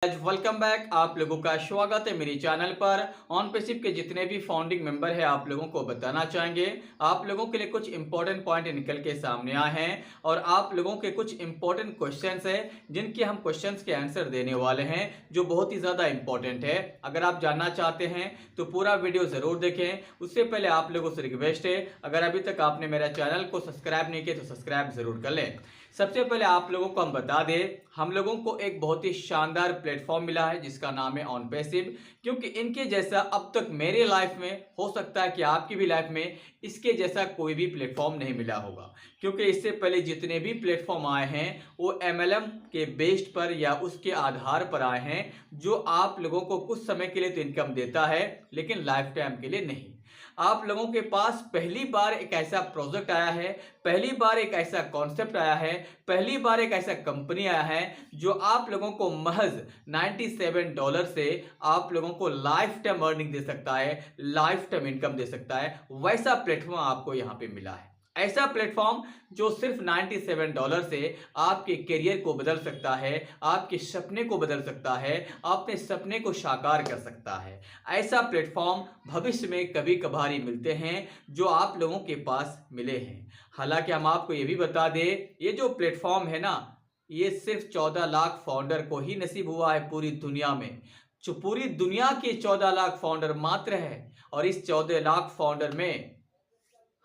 Welcome back. आप लोगों का स्वागत है मेरे चैनल पर। ऑनपेसिव के जितने भी फाउंडिंग मेंबर हैं आप लोगों को बताना चाहेंगे, आप लोगों के लिए कुछ इंपॉर्टेंट पॉइंट निकल के सामने आए हैं और आप लोगों के कुछ इंपॉर्टेंट क्वेश्चंस हैं जिनके हम क्वेश्चंस के आंसर देने वाले हैं जो बहुत ही ज़्यादा इंपॉर्टेंट है। अगर आप जानना चाहते हैं तो पूरा वीडियो ज़रूर देखें। उससे पहले आप लोगों से रिक्वेस्ट है, अगर अभी तक आपने मेरा चैनल को सब्सक्राइब नहीं किया तो सब्सक्राइब ज़रूर कर लें। सबसे पहले आप लोगों को हम बता दें, हम लोगों को एक बहुत ही शानदार प्लेटफॉर्म मिला है जिसका नाम है ऑनपेसिव। क्योंकि इनके जैसा अब तक मेरे लाइफ में, हो सकता है कि आपकी भी लाइफ में इसके जैसा कोई भी प्लेटफॉर्म नहीं मिला होगा। क्योंकि इससे पहले जितने भी प्लेटफॉर्म आए हैं वो एमएलएम के बेस्ड पर या उसके आधार पर आए हैं, जो आप लोगों को कुछ समय के लिए तो इनकम देता है लेकिन लाइफ टाइम के लिए नहीं। आप लोगों के पास पहली बार एक ऐसा प्रोजेक्ट आया है, पहली बार एक ऐसा कॉन्सेप्ट आया है, पहली बार एक ऐसा कंपनी आया है जो आप लोगों को महज $97 से आप लोगों को लाइफ टाइम अर्निंग दे सकता है, लाइफ टाइम इनकम दे सकता है। वैसा प्लेटफॉर्म आपको यहां पे मिला है। ऐसा प्लेटफॉर्म जो सिर्फ $97 से आपके करियर को बदल सकता है, आपके सपने को बदल सकता है, अपने सपने को साकार कर सकता है। ऐसा प्लेटफॉर्म भविष्य में कभी कभार ही मिलते हैं जो आप लोगों के पास मिले हैं। हालांकि हम आपको ये भी बता दें, ये जो प्लेटफॉर्म है ना, ये सिर्फ 14 लाख फाउंडर को ही नसीब हुआ है पूरी दुनिया में। जो पूरी दुनिया के 14 लाख फाउंडर मात्र है और इस 14 लाख फाउंडर में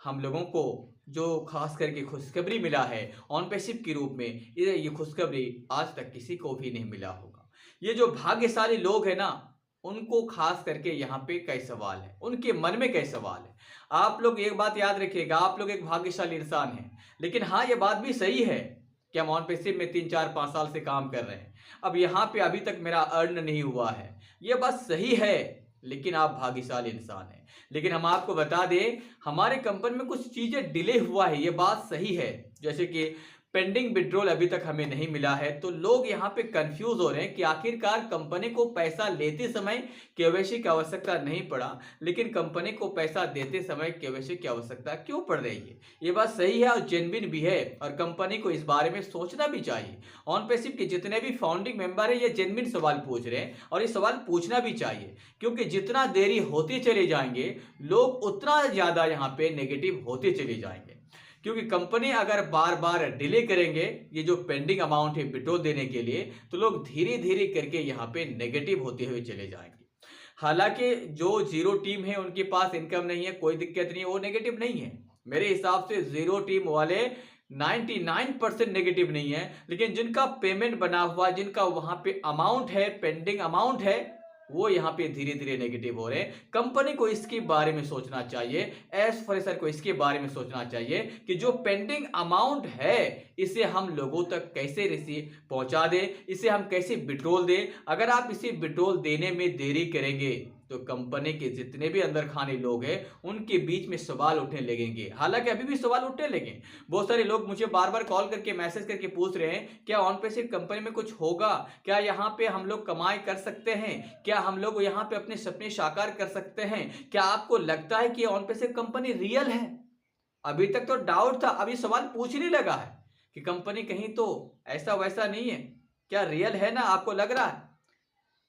हम लोगों को जो खास करके खुशखबरी मिला है ऑनपेसिव के रूप में, ये खुशखबरी आज तक किसी को भी नहीं मिला होगा। ये जो भाग्यशाली लोग हैं ना, उनको खास करके यहाँ पे कई सवाल है, उनके मन में कई सवाल है। आप लोग एक बात याद रखिएगा, आप लोग एक भाग्यशाली इंसान हैं, लेकिन हाँ ये बात भी सही है कि हम ऑनपेसिव में 3 4 5 साल से काम कर रहे हैं। अब यहाँ पे अभी तक मेरा अर्न नहीं हुआ है, ये बात सही है, लेकिन आप भाग्यशाली इंसान हैं। लेकिन हम आपको बता दें, हमारे कंपनी में कुछ चीजें डिले हुआ है, ये बात सही है। जैसे कि पेंडिंग विड्रॉल अभी तक हमें नहीं मिला है, तो लोग यहाँ पे कंफ्यूज हो रहे हैं कि आखिरकार कंपनी को पैसा लेते समय केवाईसी की आवश्यकता नहीं पड़ा, लेकिन कंपनी को पैसा देते समय केवाईसी की आवश्यकता क्यों पड़ रही है। ये बात सही है और जेन्युइन भी है और कंपनी को इस बारे में सोचना भी चाहिए। ऑनपेसिव के जितने भी फाउंडिंग मेंबर है ये जेन्युइन सवाल पूछ रहे हैं और ये सवाल पूछना भी चाहिए, क्योंकि जितना देरी होते चले जाएंगे लोग उतना ज्यादा यहाँ पे नेगेटिव होते चले जाएंगे। क्योंकि कंपनी अगर बार बार डिले करेंगे ये जो पेंडिंग अमाउंट है विड्रॉ देने के लिए, तो लोग धीरे धीरे करके यहाँ पे नेगेटिव होते हुए चले जाएंगे। हालांकि जो जीरो टीम है उनके पास इनकम नहीं है, कोई दिक्कत नहीं है, वो नेगेटिव नहीं है। मेरे हिसाब से जीरो टीम वाले 99% नेगेटिव नहीं है, लेकिन जिनका पेमेंट बना हुआ, जिनका वहां पे अमाउंट है, पेंडिंग अमाउंट है, वो यहाँ पे धीरे धीरे नेगेटिव हो रहे हैं। कंपनी को इसके बारे में सोचना चाहिए, एस फ्रेशर को इसके बारे में सोचना चाहिए कि जो पेंडिंग अमाउंट है इसे हम लोगों तक कैसे रिसीव पहुंचा दें, इसे हम कैसे विड्रॉल दें। अगर आप इसे विड्रॉल देने में देरी करेंगे तो कंपनी के जितने भी अंदर खाने लोग हैं उनके बीच में सवाल उठने लगेंगे। हालांकि अभी भी सवाल उठने लगे। बहुत सारे लोग मुझे बार बार कॉल करके मैसेज करके पूछ रहे हैं, क्या ऑनपेसिव कंपनी में कुछ होगा, क्या यहाँ पे हम लोग कमाई कर सकते हैं, क्या हम लोग यहाँ पे अपने सपने साकार कर सकते हैं, क्या आपको लगता है कि ऑनपेसिव कंपनी रियल है। अभी तक तो डाउट था, अभी सवाल पूछने लगा है कि कंपनी कहीं तो ऐसा वैसा नहीं है, क्या रियल है ना, आपको लग रहा है।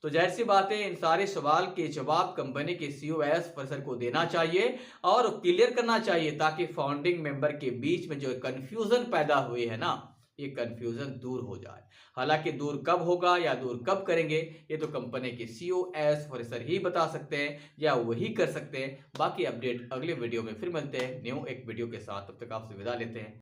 तो जाहिर सी बात है, इन सारे सवाल के जवाब कंपनी के सीईओ एस फ्रेशर को देना चाहिए और क्लियर करना चाहिए, ताकि फाउंडिंग मेंबर के बीच में जो कंफ्यूजन पैदा हुई है ना, ये कंफ्यूजन दूर हो जाए। हालांकि दूर कब होगा या दूर कब करेंगे ये तो कंपनी के सीईओ एस फ्रेशर ही बता सकते हैं या वही कर सकते हैं। बाकी अपडेट अगले वीडियो में फिर मिलते हैं न्यू एक वीडियो के साथ, तब तक आपसे विदा लेते हैं।